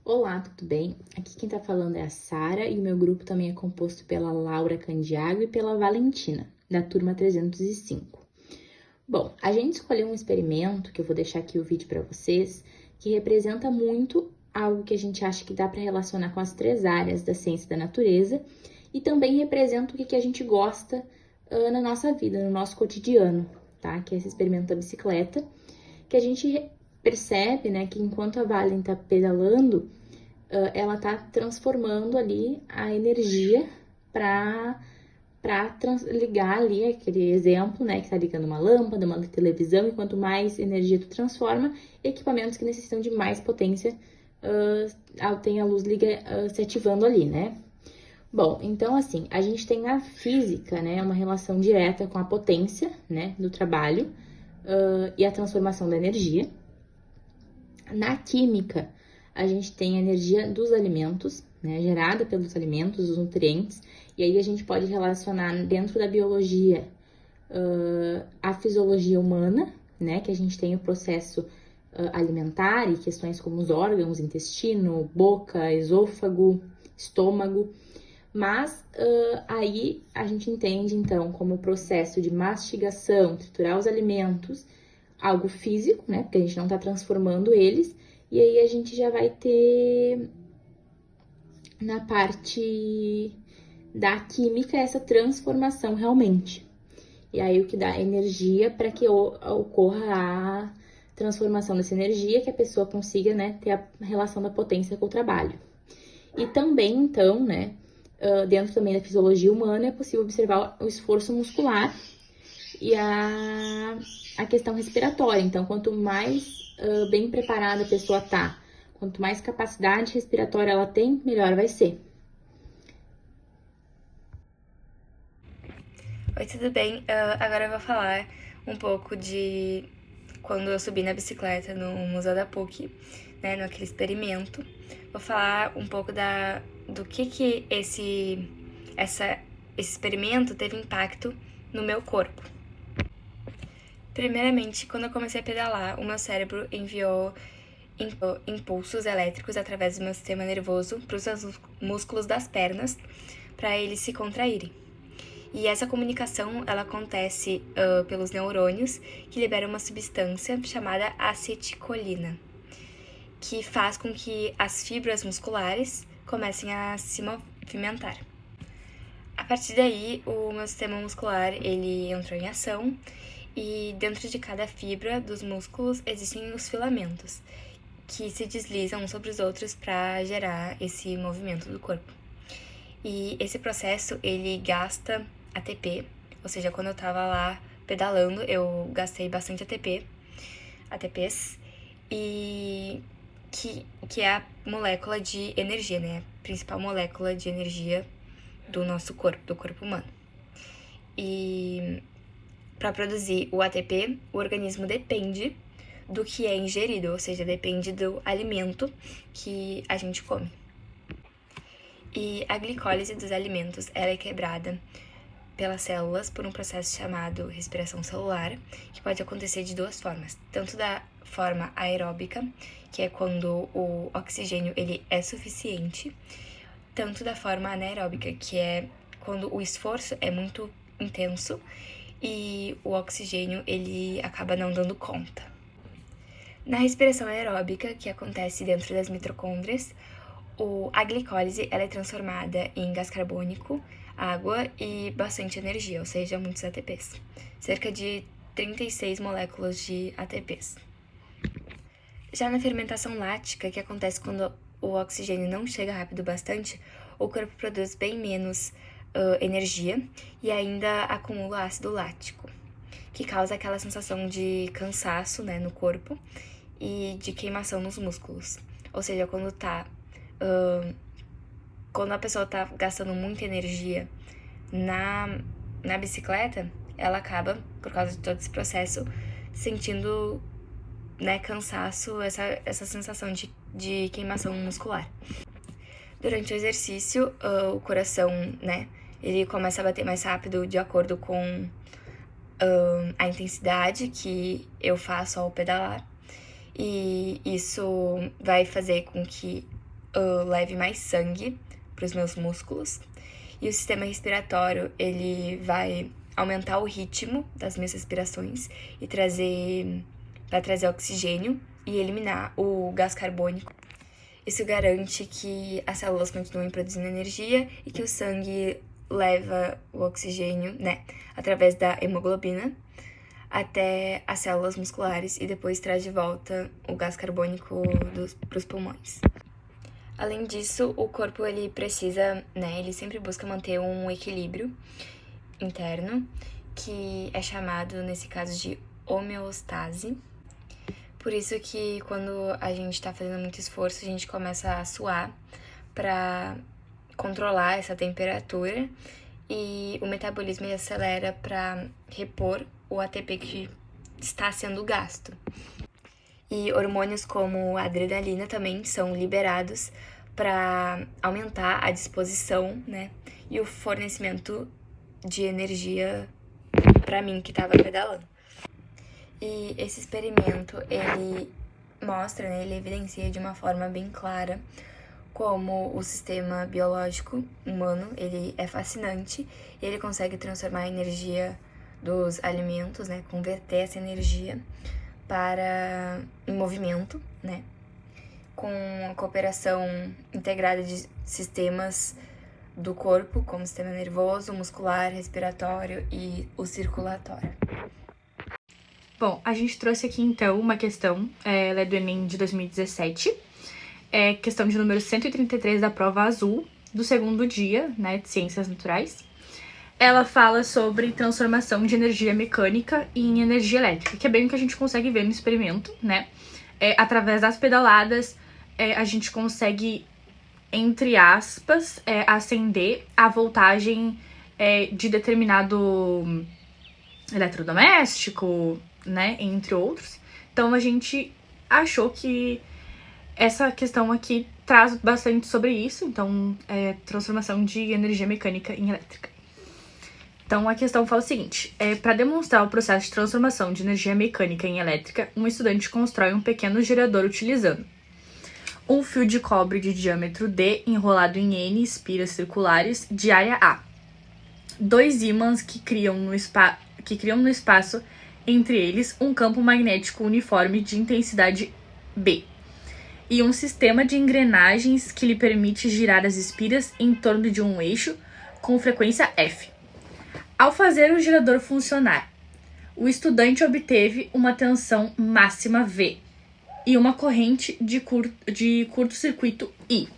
Olá, tudo bem? Aqui quem tá falando é a Sara e o meu grupo também é composto pela Laura Candiago e pela Valentina, da turma 305. Bom, a gente escolheu um experimento, que eu vou deixar aqui o vídeo para vocês, que representa muito algo que a gente acha que dá para relacionar com as três áreas da ciência da natureza e também representa o que a gente gosta na nossa vida, no nosso cotidiano, tá? Que é esse experimento da bicicleta, que a gente percebe, né, que enquanto a Valen tá pedalando, ela tá transformando ali a energia para ligar ali aquele exemplo, né, que tá ligando uma lâmpada, uma televisão, e quanto mais energia tu transforma, equipamentos que necessitam de mais potência tem a luz se ativando ali, né? Bom, então assim, a gente tem na física, né, uma relação direta com a potência, né, do trabalho e a transformação da energia. Na química, a gente tem a energia dos alimentos, né, gerada pelos alimentos, os nutrientes, e aí a gente pode relacionar dentro da biologia a fisiologia humana, né, que a gente tem o processo alimentar e questões como os órgãos, intestino, boca, esôfago, estômago, mas aí a gente entende então como o processo de mastigação, triturar os alimentos, algo físico, né? Porque a gente não tá transformando eles. E aí a gente já vai ter na parte da química essa transformação realmente. E aí o que dá energia para que ocorra a transformação dessa energia, que a pessoa consiga, né, ter a relação da potência com o trabalho. E também, então, né, dentro também da fisiologia humana, é possível observar o esforço muscular e a questão respiratória. Então, quanto mais bem preparada a pessoa tá, quanto mais capacidade respiratória ela tem, melhor vai ser. Oi, tudo bem? Agora eu vou falar um pouco de quando eu subi na bicicleta no Museu da PUC, né, naquele experimento. Vou falar um pouco do que esse experimento teve impacto no meu corpo. Primeiramente, quando eu comecei a pedalar, o meu cérebro enviou impulsos elétricos através do meu sistema nervoso para os músculos das pernas, para eles se contraírem. E essa comunicação, ela acontece pelos neurônios, que liberam uma substância chamada acetilcolina, que faz com que as fibras musculares comecem a se movimentar. A partir daí, o meu sistema muscular, ele entrou em ação, e dentro de cada fibra dos músculos existem os filamentos, que se deslizam uns sobre os outros para gerar esse movimento do corpo. E esse processo, ele gasta ATP, ou seja, quando eu tava lá pedalando, eu gastei bastante ATPs, e que é a molécula de energia, né? A principal molécula de energia do nosso corpo, do corpo humano. E para produzir o ATP, o organismo depende do que é ingerido, ou seja, depende do alimento que a gente come. E a glicólise dos alimentos, ela é quebrada pelas células por um processo chamado respiração celular, que pode acontecer de duas formas, tanto da forma aeróbica, que é quando o oxigênio ele é suficiente, tanto da forma anaeróbica, que é quando o esforço é muito intenso e o oxigênio ele acaba não dando conta. Na respiração aeróbica, que acontece dentro das mitocôndrias, a glicólise ela é transformada em gás carbônico, água e bastante energia, ou seja, muitos ATPs. Cerca de 36 moléculas de ATPs. Já na fermentação láctica, que acontece quando o oxigênio não chega rápido bastante, o corpo produz bem menos energia e ainda acumula ácido lático, que causa aquela sensação de cansaço, né, no corpo e de queimação nos músculos. Ou seja, quando a pessoa tá gastando muita energia na bicicleta, ela acaba, por causa de todo esse processo, sentindo, né, cansaço, essa sensação de queimação muscular. Durante o exercício, o coração, né, ele começa a bater mais rápido de acordo com a intensidade que eu faço ao pedalar. E isso vai fazer com que leve mais sangue para os meus músculos. E o sistema respiratório, ele vai aumentar o ritmo das minhas respirações e trazer oxigênio e eliminar o gás carbônico. Isso garante que as células continuem produzindo energia e que o sangue leva o oxigênio, através da hemoglobina até as células musculares e depois traz de volta o gás carbônico para os pulmões. Além disso, o corpo ele precisa, ele sempre busca manter um equilíbrio interno, que é chamado, nesse caso, de homeostase. Por isso que quando a gente está fazendo muito esforço, a gente começa a suar para controlar essa temperatura e o metabolismo ele acelera para repor o ATP que está sendo gasto. E hormônios como a adrenalina também são liberados para aumentar a disposição, e o fornecimento de energia para mim que estava pedalando. E esse experimento, ele mostra, ele evidencia de uma forma bem clara como o sistema biológico humano, ele é fascinante, e ele consegue transformar a energia dos alimentos, converter essa energia em movimento, com a cooperação integrada de sistemas do corpo, como o sistema nervoso, muscular, respiratório e o circulatório. Bom, a gente trouxe aqui então uma questão, ela é do Enem de 2017, questão de número 133 da prova azul, do segundo dia, de Ciências Naturais. Ela fala sobre transformação de energia mecânica em energia elétrica, que é bem o que a gente consegue ver no experimento, através das pedaladas, a gente consegue, entre aspas, acender a voltagem de determinado eletrodoméstico, entre outros. Então, a gente achou que essa questão aqui traz bastante sobre isso, então, transformação de energia mecânica em elétrica. Então, a questão fala o seguinte, para demonstrar o processo de transformação de energia mecânica em elétrica, um estudante constrói um pequeno gerador utilizando um fio de cobre de diâmetro D enrolado em N espiras circulares de área A, 2 ímãs que criam no espaço entre eles um campo magnético uniforme de intensidade B, e um sistema de engrenagens que lhe permite girar as espiras em torno de um eixo com frequência F. Ao fazer o gerador funcionar, o estudante obteve uma tensão máxima V e uma corrente de curto-circuito I.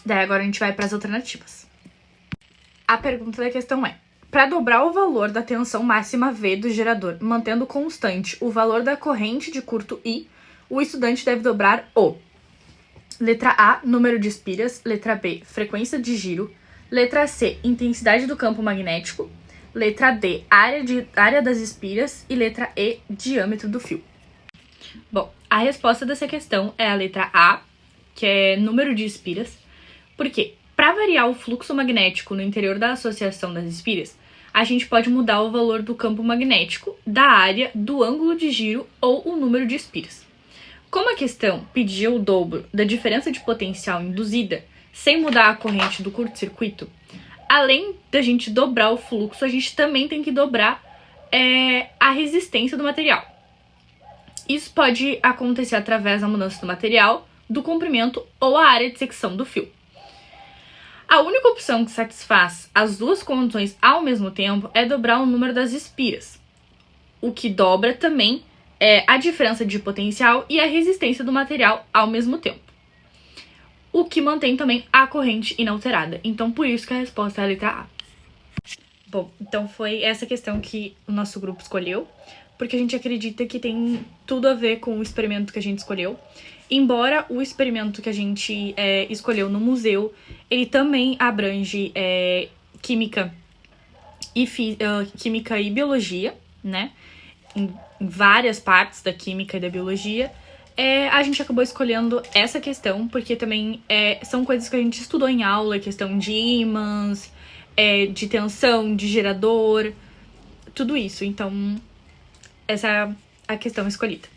Daí agora a gente vai para as alternativas. A pergunta da questão é: para dobrar o valor da tensão máxima V do gerador, mantendo constante o valor da corrente de curto I, o estudante deve dobrar o: letra A, número de espiras, letra B, frequência de giro, letra C, intensidade do campo magnético, letra D, área das espiras e letra E, diâmetro do fio. Bom, a resposta dessa questão é a letra A, que é número de espiras, porque para variar o fluxo magnético no interior da associação das espiras, a gente pode mudar o valor do campo magnético, da área, do ângulo de giro ou o número de espiras. Como a questão pedia o dobro da diferença de potencial induzida, sem mudar a corrente do curto-circuito, além da gente dobrar o fluxo, a gente também tem que dobrar a resistência do material. Isso pode acontecer através da mudança do material, do comprimento ou a área de secção do fio. A única opção que satisfaz as duas condições ao mesmo tempo é dobrar o número das espiras. O que dobra também é a diferença de potencial e a resistência do material ao mesmo tempo, o que mantém também a corrente inalterada. Então, por isso que a resposta é a letra A. Bom, então foi essa questão que o nosso grupo escolheu, porque a gente acredita que tem tudo a ver com o experimento que a gente escolheu. Embora o experimento que a gente escolheu no museu, ele também abrange química e biologia, em várias partes da química e da biologia. A gente acabou escolhendo essa questão, porque também são coisas que a gente estudou em aula, questão de ímãs, de tensão, de gerador, tudo isso. Então, essa é a questão escolhida.